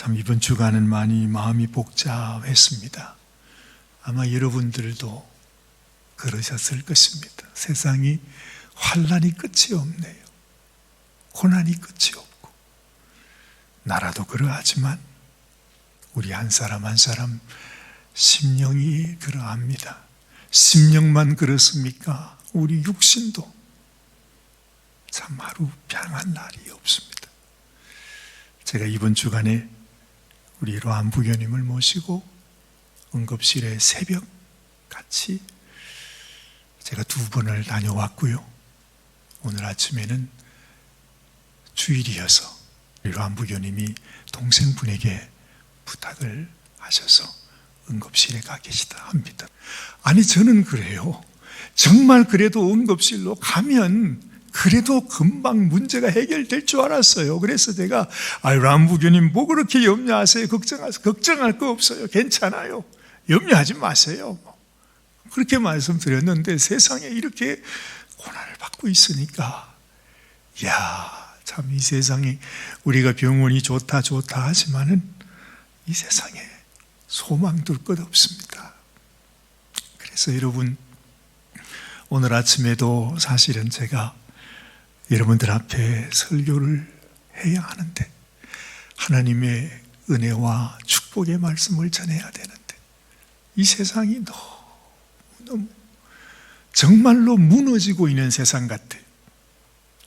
참 이번 주간은 많이 마음이 복잡했습니다. 아마 여러분들도 그러셨을 것입니다. 세상이 환난이 끝이 없네요. 고난이 끝이 없고, 나라도 그러하지만 우리 한 사람 한 사람 심령이 그러합니다. 심령만 그렇습니까? 우리 육신도 참 하루 평안한 날이 없습니다. 제가 이번 주간에 우리 로안 부교님을 모시고 응급실에 새벽 같이 제가 2번을 다녀왔고요. 오늘 아침에는 주일이어서 로안 부교님이 동생분에게 부탁을 하셔서 응급실에 가 계시다 합니다. 아니, 저는 그래요. 정말 그래도 응급실로 가면 그래도 금방 문제가 해결될 줄 알았어요. 그래서 제가 로안 부교님 뭐 그렇게 염려하세요? 걱정할 거 없어요. 괜찮아요. 염려하지 마세요. 그렇게 말씀드렸는데 세상에 이렇게 고난을 받고 있으니까, 참 이 세상에 우리가 병원이 좋다 하지만은 이 세상에 소망 둘 것 없습니다. 그래서 여러분, 오늘 아침에도 사실은 제가 여러분들 앞에 설교를 해야 하는데, 하나님의 은혜와 축복의 말씀을 전해야 되는데, 이 세상이 너무 정말로 무너지고 있는 세상 같아요.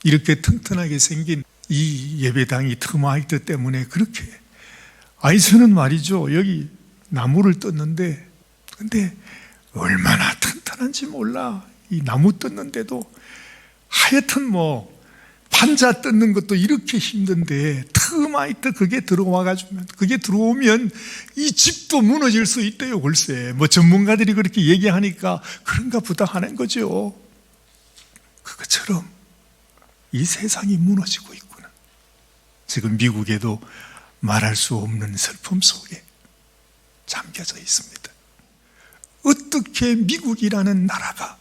이렇게 튼튼하게 생긴 이 예배당이 터마이트 때문에 그렇게, 저는 말이죠, 여기 나무를 떴는데, 근데 얼마나 튼튼한지 몰라. 이 나무 떴는데도 하여튼 판자 뜯는 것도 이렇게 힘든데 터마이트 그게 들어오면 이 집도 무너질 수 있대요. 글쎄, 전문가들이 그렇게 얘기하니까 그런가 보다 하는 거죠. 그것처럼 이 세상이 무너지고 있구나. 지금 미국에도 말할 수 없는 슬픔 속에 잠겨져 있습니다. 어떻게 미국이라는 나라가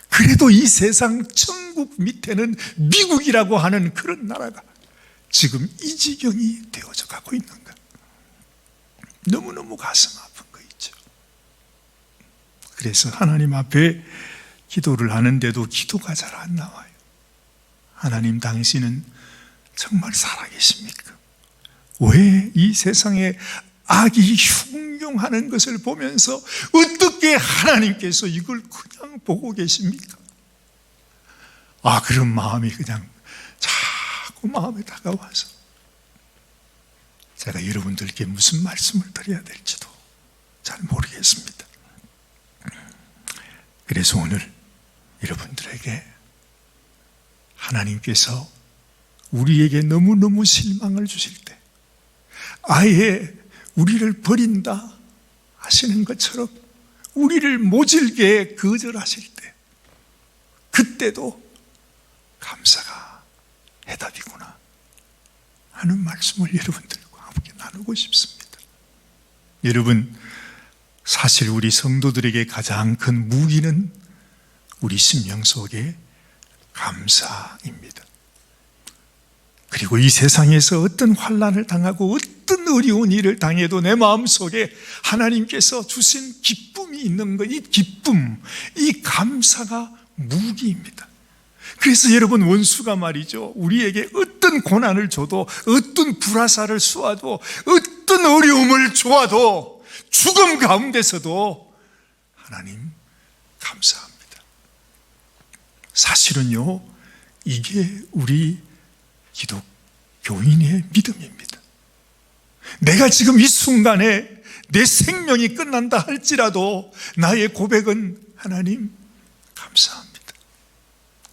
그래도 이 세상 천국 밑에는 미국이라고 하는 그런 나라가 지금 이 지경이 되어져 가고 있는가? 너무너무 가슴 아픈 거 있죠. 그래서 하나님 앞에 기도를 하는데도 기도가 잘 안 나와요. 하나님, 당신은 정말 살아계십니까? 왜 이 세상에 악이 흉흉하는 것을 보면서 어떻게 하나님께서 이걸 그냥 보고 계십니까? 그런 마음이 그냥 자꾸 마음에 다가와서 제가 여러분들께 무슨 말씀을 드려야 될지도 잘 모르겠습니다. 그래서 오늘 여러분들에게 하나님께서 우리에게 너무너무 실망을 주실 때, 아예 우리를 버린다 하시는 것처럼 우리를 모질게 거절하실 때, 그때도 감사가 해답이구나 하는 말씀을 여러분들과 함께 나누고 싶습니다. 여러분, 사실 우리 성도들에게 가장 큰 무기는 우리 심령 속에 감사입니다. 그리고 이 세상에서 어떤 환난을 당하고 어떤 어려운 일을 당해도 내 마음속에 하나님께서 주신 기쁨이 있는 것, 이 기쁨, 이 감사가 무기입니다. 그래서 여러분, 원수가 말이죠, 우리에게 어떤 고난을 줘도, 어떤 불화살을 쏘아도, 어떤 어려움을 줘도, 죽음 가운데서도 하나님 감사합니다. 사실은요, 이게 우리 기독교인의 믿음입니다. 내가 지금 이 순간에 내 생명이 끝난다 할지라도 나의 고백은 하나님 감사합니다.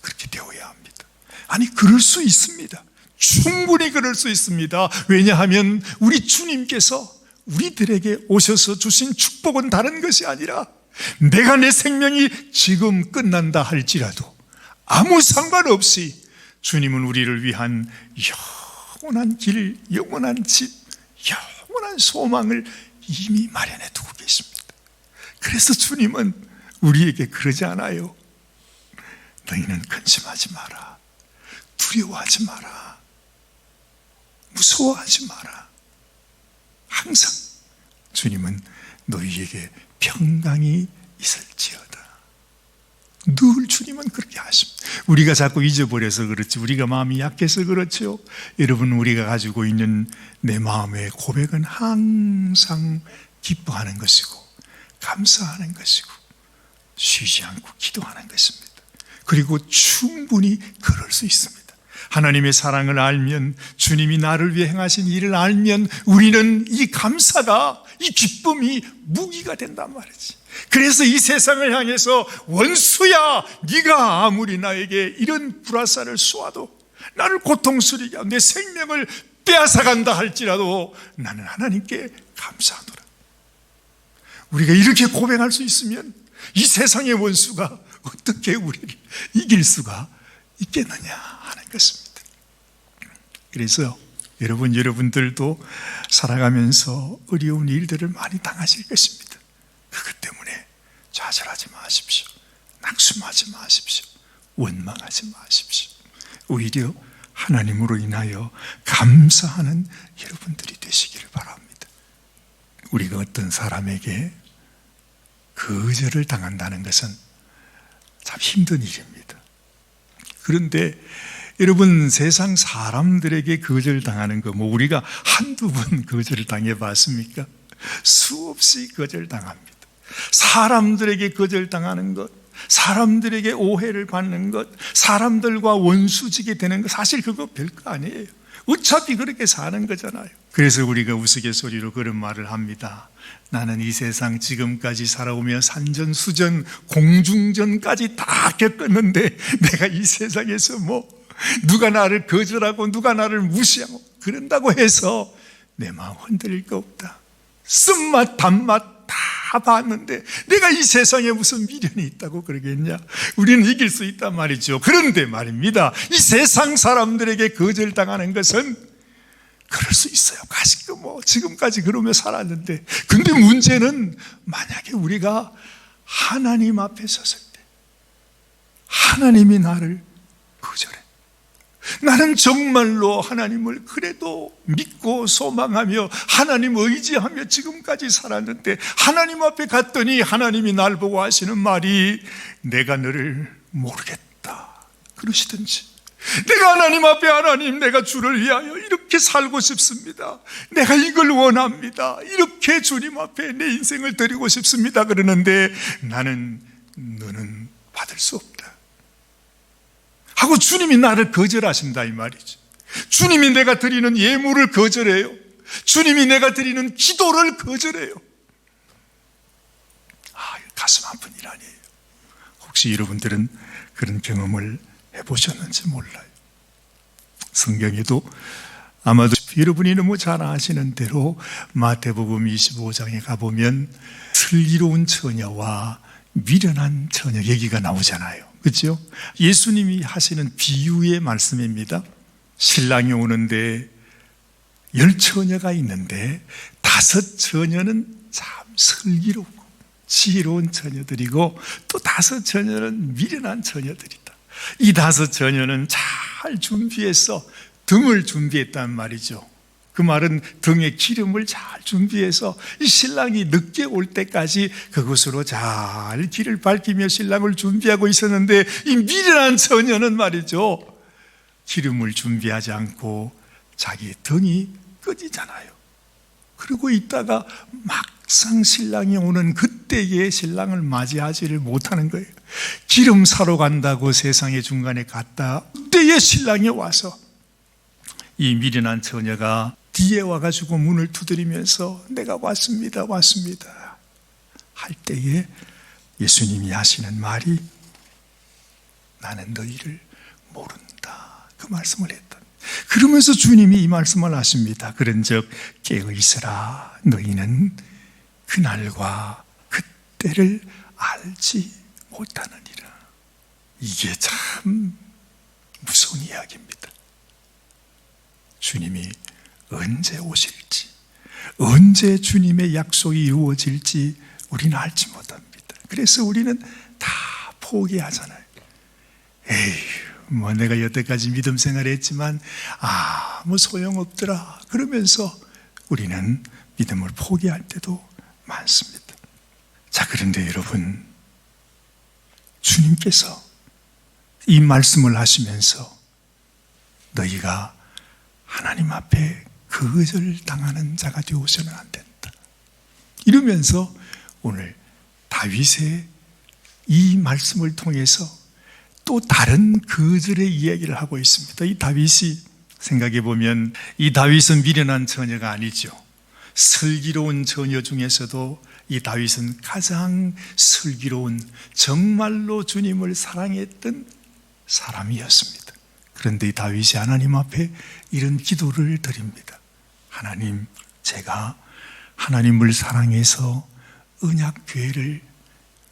그렇게 되어야 합니다. 그럴 수 있습니다. 충분히 그럴 수 있습니다. 왜냐하면 우리 주님께서 우리들에게 오셔서 주신 축복은 다른 것이 아니라, 내가 내 생명이 지금 끝난다 할지라도 아무 상관없이 주님은 우리를 위한 영원한 길, 영원한 집, 영원한 소망을 이미 마련해 두고 계십니다. 그래서 주님은 우리에게 그러지 않아요. 너희는 근심하지 마라. 두려워하지 마라. 무서워하지 마라. 항상 주님은 너희에게 평강이 있을지어다. 늘 주님은 그렇게 하십니다. 우리가 자꾸 잊어버려서 그렇지, 우리가 마음이 약해서 그렇죠. 여러분, 우리가 가지고 있는 내 마음의 고백은 항상 기뻐하는 것이고 감사하는 것이고 쉬지 않고 기도하는 것입니다. 그리고 충분히 그럴 수 있습니다. 하나님의 사랑을 알면, 주님이 나를 위해 행하신 일을 알면 우리는 이 감사가, 이 기쁨이 무기가 된단 말이지. 그래서 이 세상을 향해서 원수야, 네가 아무리 나에게 이런 불화살을 쏘아도, 나를 고통스럽게 하고 내 생명을 빼앗아간다 할지라도 나는 하나님께 감사하노라. 우리가 이렇게 고백할 수 있으면 이 세상의 원수가 어떻게 우리를 이길 수가 있겠느냐 하는 것입니다. 그래서 여러분들도 살아가면서 어려운 일들을 많이 당하실 것입니다. 그것 때문에 좌절하지 마십시오. 낙심하지 마십시오. 원망하지 마십시오. 오히려 하나님으로 인하여 감사하는 여러분들이 되시기를 바랍니다. 우리가 어떤 사람에게 거절을 당한다는 것은 참 힘든 일입니다. 그런데 여러분, 세상 사람들에게 거절당하는 거, 우리가 한두 번 거절을 당해봤습니까? 수없이 거절당합니다. 사람들에게 거절당하는 것, 사람들에게 오해를 받는 것, 사람들과 원수지게 되는 것, 사실 그거 별거 아니에요. 어차피 그렇게 사는 거잖아요. 그래서 우리가 우스갯소리로 그런 말을 합니다. 나는 이 세상 지금까지 살아오며 산전수전, 공중전까지 다 겪었는데 내가 이 세상에서 누가 나를 거절하고 누가 나를 무시하고 그런다고 해서 내 마음 흔들릴 거 없다. 쓴맛 단맛 다 봤는데 내가 이 세상에 무슨 미련이 있다고 그러겠냐? 우리는 이길 수 있단 말이죠. 그런데 말입니다, 이 세상 사람들에게 거절당하는 것은 그럴 수 있어요. 지금까지 그러며 살았는데, 근데 문제는 만약에 우리가 하나님 앞에 섰을 때 하나님이 나를 거절해. 나는 정말로 하나님을 그래도 믿고 소망하며 하나님 의지하며 지금까지 살았는데, 하나님 앞에 갔더니 하나님이 날 보고 하시는 말이 내가 너를 모르겠다 그러시든지, 내가 하나님 앞에 하나님, 내가 주를 위하여 이렇게 살고 싶습니다, 내가 이걸 원합니다, 이렇게 주님 앞에 내 인생을 드리고 싶습니다 그러는데 너는 받을 수 없다 하고 주님이 나를 거절하신다 이 말이죠. 주님이 내가 드리는 예물을 거절해요. 주님이 내가 드리는 기도를 거절해요. 가슴 아픈 일 아니에요. 혹시 여러분들은 그런 경험을 해보셨는지 몰라요. 성경에도 아마도 여러분이 너무 잘 아시는 대로 마태복음 25장에 가보면 슬기로운 처녀와 미련한 처녀 얘기가 나오잖아요. 그렇죠? 예수님이 하시는 비유의 말씀입니다. 신랑이 오는데 10처녀가 있는데 5처녀는 참 슬기롭고 지혜로운 처녀들이고 또 5처녀는 미련한 처녀들이다. 이 5처녀는 잘 준비해서 등을 준비했단 말이죠. 그 말은 등에 기름을 잘 준비해서 이 신랑이 늦게 올 때까지 그것으로 잘 길을 밝히며 신랑을 준비하고 있었는데, 이 미련한 처녀는 말이죠, 기름을 준비하지 않고 자기 등이 꺼지잖아요. 그러고 있다가 막상 신랑이 오는 그때에 신랑을 맞이하지를 못하는 거예요. 기름 사러 간다고 세상의 중간에 갔다 그때에 신랑이 와서 이 미련한 처녀가 뒤에 와가지고 문을 두드리면서 내가 왔습니다 할 때에 예수님이 하시는 말이 나는 너희를 모른다 그 말씀을 했다. 그러면서 주님이 이 말씀을 하십니다. 그런즉 깨어 있으라, 너희는 그날과 그때를 알지 못하느니라. 이게 참 무서운 이야기입니다. 주님이 언제 오실지, 언제 주님의 약속이 이루어질지 우리는 알지 못합니다. 그래서 우리는 다 포기하잖아요. 에휴, 내가 여태까지 믿음 생활했지만 아무 소용없더라 그러면서 우리는 믿음을 포기할 때도 많습니다. 자, 그런데 여러분, 주님께서 이 말씀을 하시면서 너희가 하나님 앞에 거절당하는 자가 되어서는 안 된다 이러면서 오늘 다윗의 이 말씀을 통해서 또 다른 거절의 이야기를 하고 있습니다. 이 다윗이 생각해 보면 이 다윗은 미련한 처녀가 아니죠. 슬기로운 처녀 중에서도 이 다윗은 가장 슬기로운, 정말로 주님을 사랑했던 사람이었습니다. 그런데 이 다윗이 하나님 앞에 이런 기도를 드립니다. 하나님, 제가 하나님을 사랑해서 언약궤를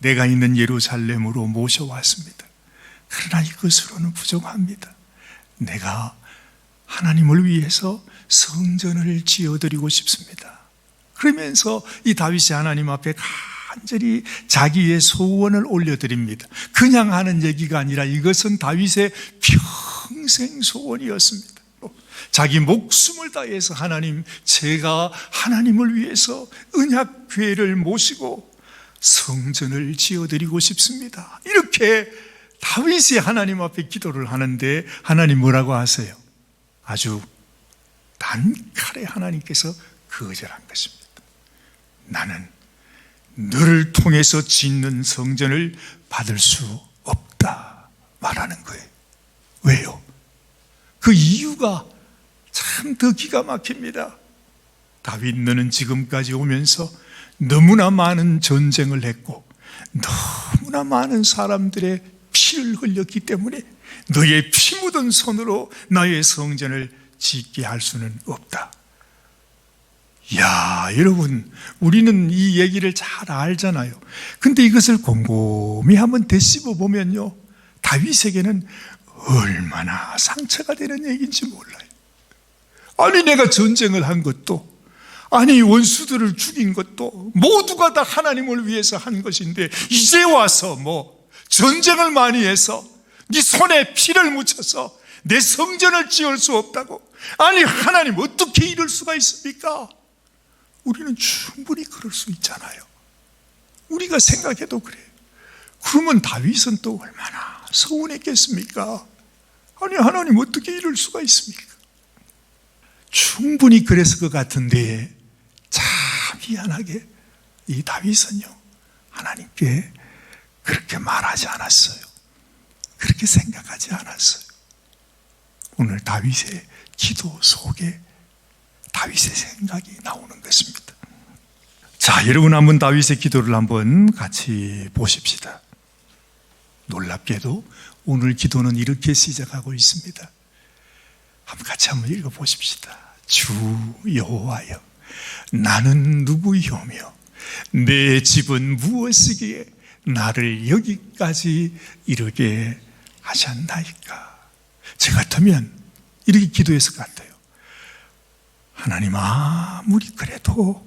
내가 있는 예루살렘으로 모셔왔습니다. 그러나 이것으로는 부족합니다. 내가 하나님을 위해서 성전을 지어드리고 싶습니다. 그러면서 이 다윗이 하나님 앞에 간절히 자기의 소원을 올려드립니다. 그냥 하는 얘기가 아니라 이것은 다윗의 평생 소원이었습니다. 자기 목숨을 다해서 하나님, 제가 하나님을 위해서 언약궤를 모시고 성전을 지어드리고 싶습니다. 이렇게 다윗이 하나님 앞에 기도를 하는데 하나님 뭐라고 하세요? 아주 단칼에 하나님께서 거절한 것입니다. 나는 너를 통해서 짓는 성전을 받을 수 없다 말하는 거예요. 왜요? 그 이유가 참 더 기가 막힙니다. 다윗, 너는 지금까지 오면서 너무나 많은 전쟁을 했고 너무나 많은 사람들의 피를 흘렸기 때문에 너의 피 묻은 손으로 나의 성전을 짓게 할 수는 없다. 야, 여러분, 우리는 이 얘기를 잘 알잖아요. 근데 이것을 곰곰이 한번 되씹어 보면요, 다윗에게는 얼마나 상처가 되는 얘기인지 몰라요. 아니, 내가 전쟁을 한 것도, 아니 원수들을 죽인 것도 모두가 다 하나님을 위해서 한 것인데 이제 와서 전쟁을 많이 해서 네 손에 피를 묻혀서 내 성전을 지을 수 없다고? 아니, 하나님 어떻게 이럴 수가 있습니까? 우리는 충분히 그럴 수 있잖아요. 우리가 생각해도 그래요. 그러면 다윗은 또 얼마나 서운했겠습니까? 아니, 하나님 어떻게 이럴 수가 있습니까? 충분히 그랬을 것 같은데 참 희한하게 이 다윗은요, 하나님께 그렇게 말하지 않았어요. 그렇게 생각하지 않았어요. 오늘 다윗의 기도 속에 다윗의 생각이 나오는 것입니다. 자, 여러분, 한번 다윗의 기도를 한번 같이 보십시다. 놀랍게도 오늘 기도는 이렇게 시작하고 있습니다. 같이 한번 읽어보십시다. 주 여호와여, 나는 누구이오며 내 집은 무엇이기에 나를 여기까지 이르게 하셨나이까? 저 같으면 이렇게 기도했을 것 같아요. 하나님, 아무리 그래도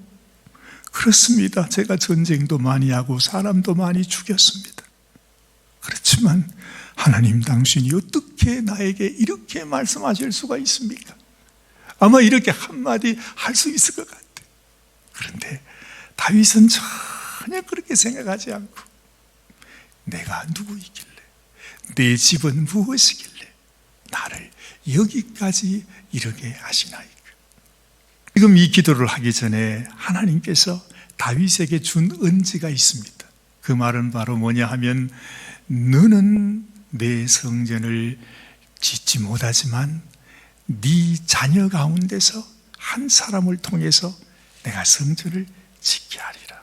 그렇습니다. 제가 전쟁도 많이 하고 사람도 많이 죽였습니다. 그렇지만 하나님, 당신이 어떻게 나에게 이렇게 말씀하실 수가 있습니까? 아마 이렇게 한마디 할 수 있을 것 같아요. 그런데 다윗은 전혀 그렇게 생각하지 않고, 내가 누구이길래, 내 집은 무엇이길래 나를 여기까지 이르게 하시나이까? 지금 이 기도를 하기 전에 하나님께서 다윗에게 준 언지가 있습니다. 그 말은 바로 뭐냐 하면, 너는 내 성전을 짓지 못하지만 네 자녀 가운데서 한 사람을 통해서 내가 성전을 짓게 하리라.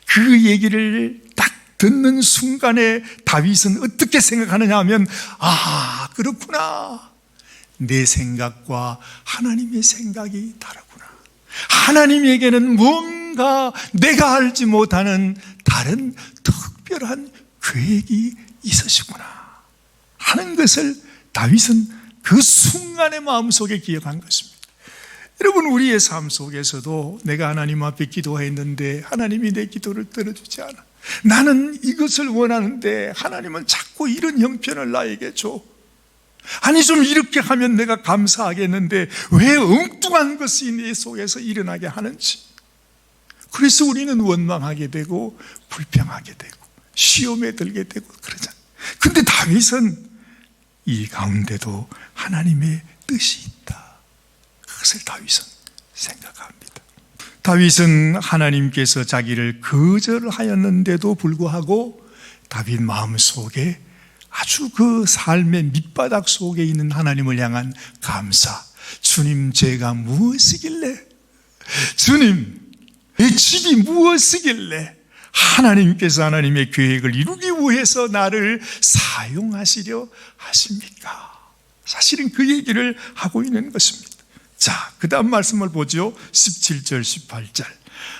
그 얘기를 딱 듣는 순간에 다윗은 어떻게 생각하느냐 하면, 아, 그렇구나. 내 생각과 하나님의 생각이 다르구나. 하나님에게는 뭔가 내가 알지 못하는 다른 특별한 계획이 있으시구나 하는 것을 다윗은 그 순간의 마음속에 기억한 것입니다. 여러분, 우리의 삶 속에서도 내가 하나님 앞에 기도했는데 하나님이 내 기도를 들어주지 않아. 나는 이것을 원하는데 하나님은 자꾸 이런 형편을 나에게 줘. 아니 좀 이렇게 하면 내가 감사하겠는데 왜 엉뚱한 것이 내 속에서 일어나게 하는지. 그래서 우리는 원망하게 되고 불평하게 되고 시험에 들게 되고 그러잖아요. 근데 다윗은 이 가운데도 하나님의 뜻이 있다. 그것을 다윗은 생각합니다. 다윗은 하나님께서 자기를 거절하였는데도 불구하고 다윗 마음속에 아주 그 삶의 밑바닥 속에 있는 하나님을 향한 감사. 주님, 제가 무엇이길래, 주님, 내 집이 무엇이길래 하나님께서 하나님의 계획을 이루기 위해서 나를 사용하시려 하십니까? 사실은 그 얘기를 하고 있는 것입니다. 자, 그 다음 말씀을 보죠. 17절 18절.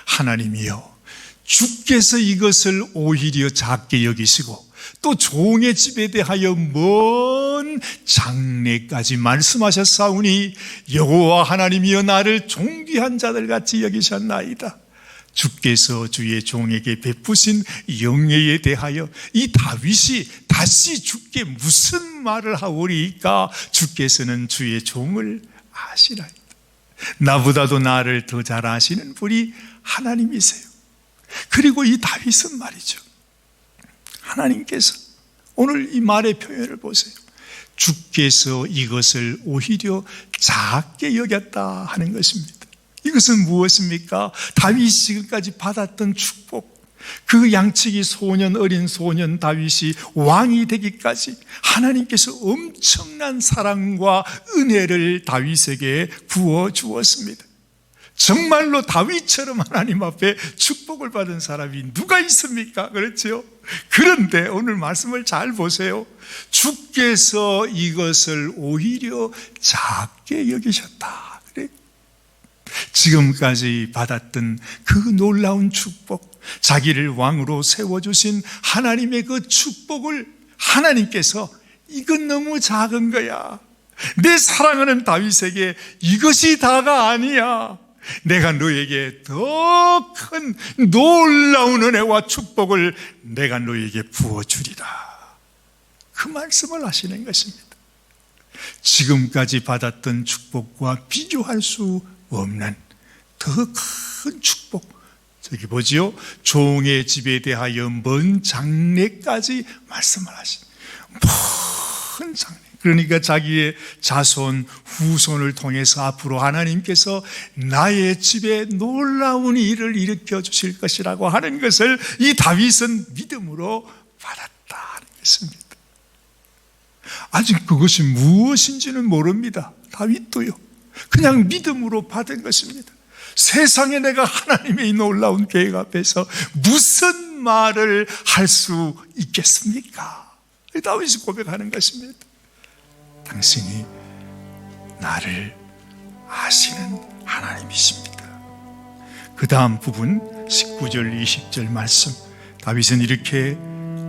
하나님이여, 주께서 이것을 오히려 작게 여기시고 또 종의 집에 대하여 먼 장래까지 말씀하셨사오니 여호와 하나님이여, 나를 존귀한 자들같이 여기셨나이다. 주께서 주의 종에게 베푸신 영예에 대하여 이 다윗이 다시 주께 무슨 말을 하오리까? 주께서는 주의 종을 아시나이다. 나보다도 나를 더 잘 아시는 분이 하나님이세요. 그리고 이 다윗은 말이죠, 하나님께서 오늘 이 말의 표현을 보세요. 주께서 이것을 오히려 작게 여겼다 하는 것입니다. 이것은 무엇입니까? 다윗이 지금까지 받았던 축복, 그 양치기 소년, 어린 소년 다윗이 왕이 되기까지 하나님께서 엄청난 사랑과 은혜를 다윗에게 부어주었습니다. 정말로 다윗처럼 하나님 앞에 축복을 받은 사람이 누가 있습니까? 그렇죠? 그런데 오늘 말씀을 잘 보세요. 주께서 이것을 오히려 작게 여기셨다. 그래? 지금까지 받았던 그 놀라운 축복, 자기를 왕으로 세워주신 하나님의 그 축복을 하나님께서 이건 너무 작은 거야. 내 사랑하는 다윗에게 이것이 다가 아니야. 내가 너에게 더 큰 놀라운 은혜와 축복을 내가 너에게 부어주리라. 그 말씀을 하시는 것입니다. 지금까지 받았던 축복과 비교할 수 없는 더 큰 축복. 저기 보지요, 종의 집에 대하여 먼 장래까지 말씀을 하신 먼 장래. 그러니까 자기의 자손, 후손을 통해서 앞으로 하나님께서 나의 집에 놀라운 일을 일으켜 주실 것이라고 하는 것을 이 다윗은 믿음으로 받았다는 것입니다. 아직 그것이 무엇인지는 모릅니다. 다윗도요. 그냥 믿음으로 받은 것입니다. 세상에 내가 하나님의 이 놀라운 계획 앞에서 무슨 말을 할 수 있겠습니까? 다윗이 고백하는 것입니다. 당신이 나를 아시는 하나님이십니다. 그 다음 부분 19절 20절 말씀, 다윗은 이렇게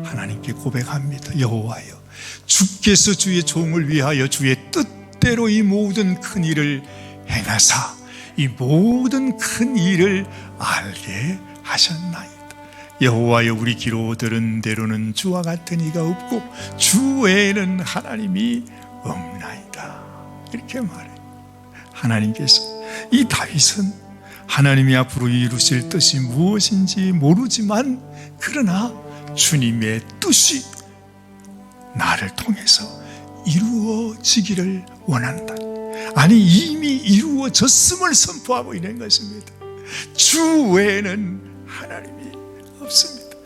하나님께 고백합니다. 여호와여, 주께서 주의 종을 위하여 주의 뜻대로 이 모든 큰 일을 행하사 이 모든 큰 일을 알게 하셨나이다. 여호와여, 우리 귀로 들은 대로는 주와 같은 이가 없고 주 외에는 하나님이 없나이다. 이렇게 말해요. 하나님께서, 이 다윗은 하나님이 앞으로 이루실 뜻이 무엇인지 모르지만 그러나 주님의 뜻이 나를 통해서 이루어지기를 원한다. 아니, 이미 이루어졌음을 선포하고 있는 것입니다. 주 외에는 하나님이 없습니다.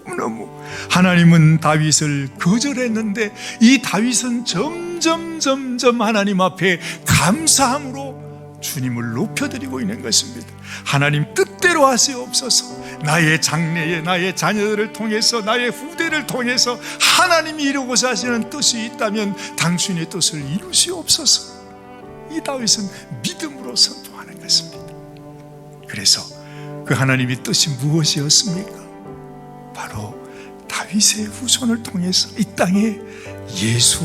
너무너무 하나님은 다윗을 거절했는데 이 다윗은 점점 하나님 앞에 감사함으로 주님을 높여드리고 있는 것입니다. 하나님 뜻대로 하시옵소서. 나의 장래에 나의 자녀들을 통해서 나의 후대를 통해서 하나님이 이루고자 하시는 뜻이 있다면 당신의 뜻을 이루시옵소서. 이 다윗은 믿음으로 선포하는 것입니다. 그래서 그 하나님의 뜻이 무엇이었습니까? 바로 다윗의 후손을 통해서 이 땅에 예수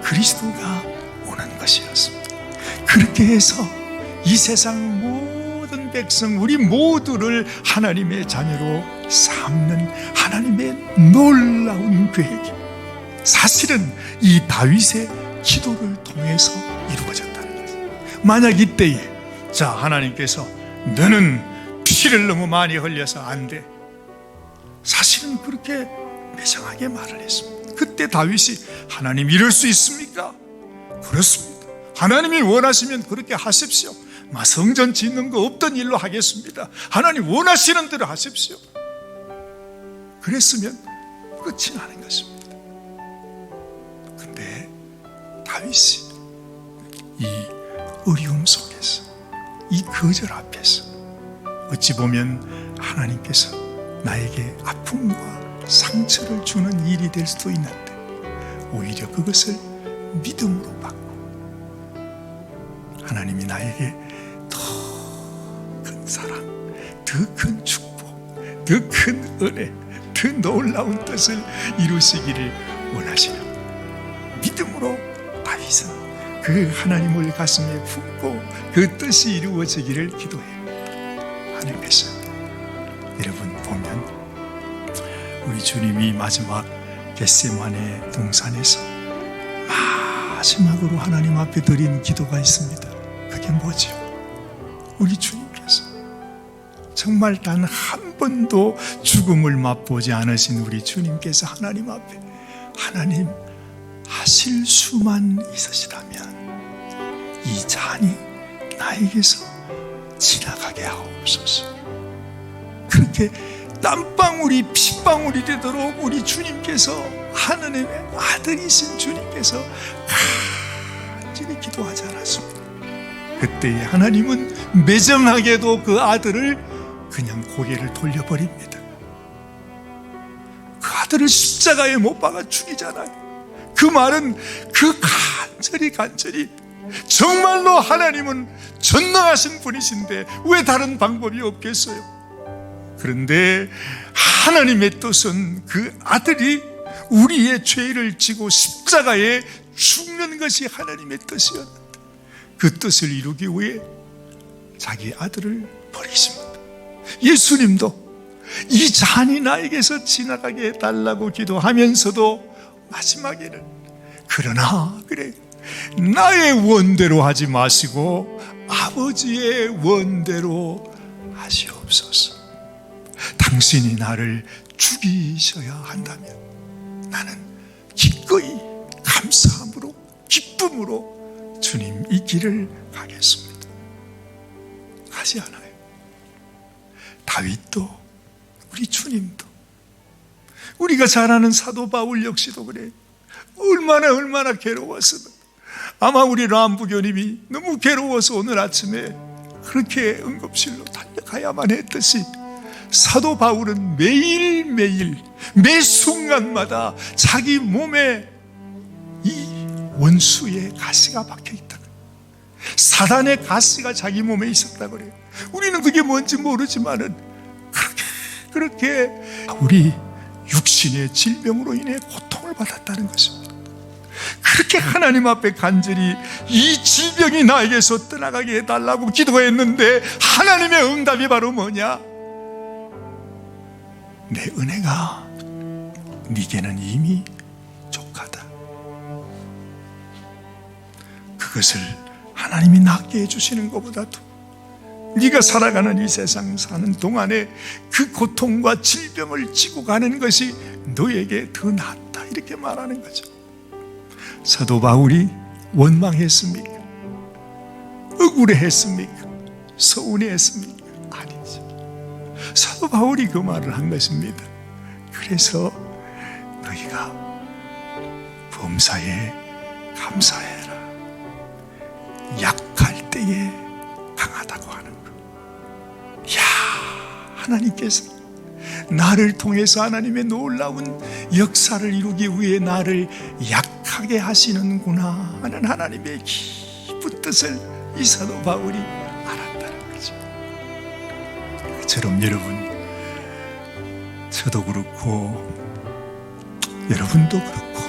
그리스도가 오는 것이었습니다. 그렇게 해서 이 세상 모든 백성, 우리 모두를 하나님의 자녀로 삼는 하나님의 놀라운 계획입니다. 사실은 이 다윗의 기도를 통해서 이루어졌다는 거죠. 만약 이때에 하나님께서 너는 피를 너무 많이 흘려서 안 돼, 사실은 그렇게 매정하게 말을 했습니다. 그때 다윗이 하나님 이럴 수 있습니까? 그렇습니다. 하나님이 원하시면 그렇게 하십시오. 성전 짓는 거 없던 일로 하겠습니다. 하나님 원하시는 대로 하십시오. 그랬으면 끝이 나는 것입니다. 근데 다윗이 이 어려움 속에서, 이 거절 앞에서 어찌 보면 하나님께서 나에게 아픔과 상처를 주는 일이 될 수도 있는데 오히려 그것을 믿음으로 받고 하나님이 나에게 더 큰 사랑, 더 큰 축복, 더 큰 은혜, 더 놀라운 뜻을 이루시기를 원하시는 믿음으로 다윗은 그 하나님을 가슴에 품고 그 뜻이 이루어지기를 기도하는 것입니다. 여러분 보면 우리 주님이 마지막 겟세마네 동산에서 마지막으로 하나님 앞에 드린 기도가 있습니다. 그게 뭐죠? 우리 주님께서 정말 단 한 번도 죽음을 맛보지 않으신 우리 주님께서 하나님 앞에 하나님 하실 수만 있으시다면 이 잔이 나에게서 지나가게 하옵소서. 그렇게 땀방울이 핏방울이 되도록 우리 주님께서, 하나님의 아들이신 주님께서 간절히 기도하지 않았습니다. 그때에 하나님은 매정하게도 그 아들을 그냥 고개를 돌려버립니다. 그 아들을 십자가에 못 박아 죽이잖아요. 그 말은 그 간절히 정말로 하나님은 전능하신 분이신데 왜 다른 방법이 없겠어요? 그런데 하나님의 뜻은 그 아들이 우리의 죄를 지고 십자가에 죽는 것이 하나님의 뜻이었는데 그 뜻을 이루기 위해 자기 아들을 버리십니다. 예수님도 이 잔이 나에게서 지나가게 해달라고 기도하면서도 마지막에는 그러나 그래 나의 원대로 하지 마시고 아버지의 원대로 하시옵소서. 당신이 나를 죽이셔야 한다면 나는 기꺼이 감사함으로 기쁨으로 주님 이 길을 가겠습니다. 가지 않아요. 다윗도 우리 주님도 우리가 잘 아는 사도 바울 역시도 그래요. 얼마나 괴로웠으면 아마 우리 람부교님이 너무 괴로워서 오늘 아침에 그렇게 응급실로 달려가야만 했듯이 사도 바울은 매일매일 매 순간마다 자기 몸에 이 원수의 가시가 박혀있다, 사단의 가시가 자기 몸에 있었다 그래요. 우리는 그게 뭔지 모르지만은 그렇게 우리 육신의 질병으로 인해 고통을 받았다는 것입니다. 그렇게 하나님 앞에 간절히 이 질병이 나에게서 떠나가게 해달라고 기도했는데 하나님의 응답이 바로 뭐냐? 내 은혜가 네게는 이미 족하다. 그것을 하나님이 낫게 해주시는 것보다도 네가 살아가는 이 세상 사는 동안에 그 고통과 질병을 지고 가는 것이 너에게 더 낫다, 이렇게 말하는 거죠. 사도 바울이 원망했습니까? 억울해했습니까? 서운해했습니까? 아니죠. 사도 바울이 그 말을 한 것입니다. 그래서 너희가 범사에 감사해라. 약할 때에 강하다고 하는 것. 야, 하나님께서 나를 통해서 하나님의 놀라운 역사를 이루기 위해 나를 약하게 하시는구나 하는 하나님의 깊은 뜻을 이 사도 바울이 알았다는 거죠. 그처럼 여러분, 저도 그렇고 여러분도 그렇고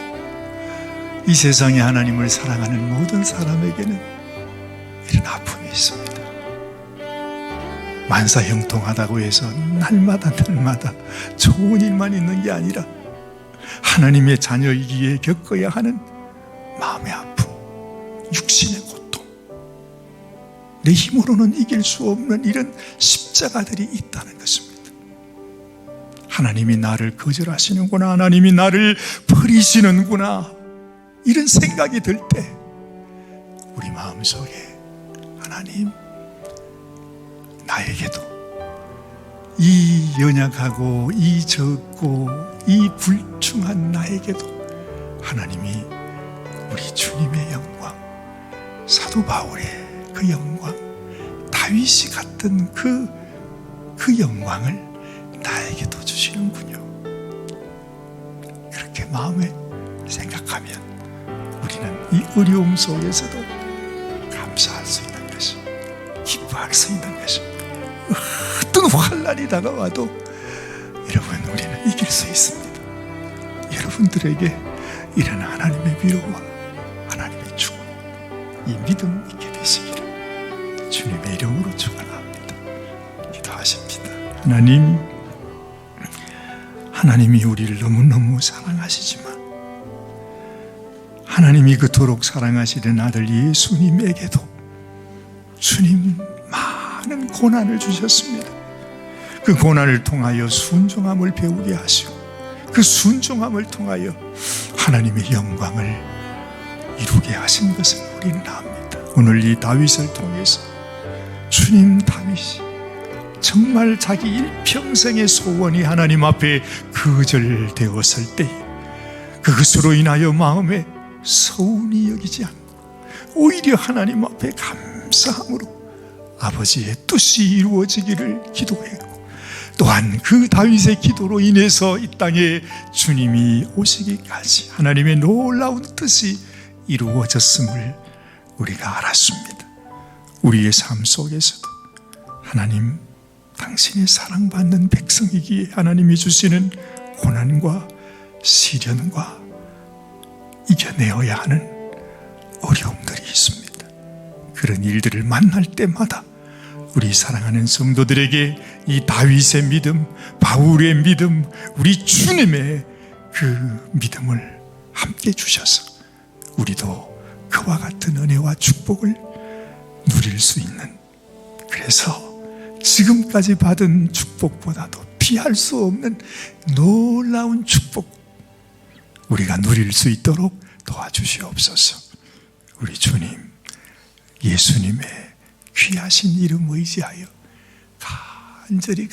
이 세상에 하나님을 사랑하는 모든 사람에게는 이런 아픔이 있습니다. 만사형통하다고 해서 날마다 좋은 일만 있는 게 아니라 하나님의 자녀이기에 겪어야 하는 마음의 아픔, 육신의 고통, 내 힘으로는 이길 수 없는 이런 십자가들이 있다는 것입니다. 하나님이 나를 거절하시는구나, 하나님이 나를 버리시는구나, 이런 생각이 들 때 우리 마음속에 하나님, 나에게도 이 연약하고 이 적고 이 불충한 나에게도 하나님이 우리 주님의 영광, 사도 바울의 그 영광, 다윗이 갔던 그 영광을 나에게도 주시는군요. 그렇게 마음에 생각하면 우리는 이 어려움 속에서도 감사할 수 있는 것입니다. 기뻐할 수 있는 것입니다. 어떤 환난이 다가와도 여러분, 우리는 이길 수 있습니다. 여러분들에게 이런 하나님의 위로와 하나님의 축복, 이 믿음 있게 되시기를 주님의 이름으로 축원합니다. 기도하십니다. 하나님이 우리를 너무너무 사랑하시지만 하나님이 그토록 사랑하시는 아들 예수님에게도 주님 많은 고난을 주셨습니다. 그 고난을 통하여 순종함을 배우게 하시고 그 순종함을 통하여 하나님의 영광을 이루게 하신 것을 우리는 압니다. 오늘 이 다윗을 통해서 주님, 다윗이 정말 자기 일평생의 소원이 하나님 앞에 거절되었을 때에 그것으로 인하여 마음에 서운히 여기지 않고 오히려 하나님 앞에 감사함으로 아버지의 뜻이 이루어지기를 기도했고, 또한 그 다윗의 기도로 인해서 이 땅에 주님이 오시기까지 하나님의 놀라운 뜻이 이루어졌음을 우리가 알았습니다. 우리의 삶 속에서도 하나님, 당신의 사랑받는 백성이기에 하나님이 주시는 고난과 시련과 이겨내어야 하는 어려움들이 있습니다. 그런 일들을 만날 때마다 우리 사랑하는 성도들에게 이 다윗의 믿음, 바울의 믿음, 우리 주님의 그 믿음을 함께 주셔서 우리도 그와 같은 은혜와 축복을 누릴 수 있는, 그래서 지금까지 받은 축복보다도 피할 수 없는 놀라운 축복 우리가 누릴 수 있도록 도와주시옵소서. 우리 주님, 예수님의 귀하신 이름 의지하여 간절히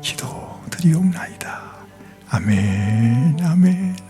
기도드리옵나이다. 아멘, 아멘.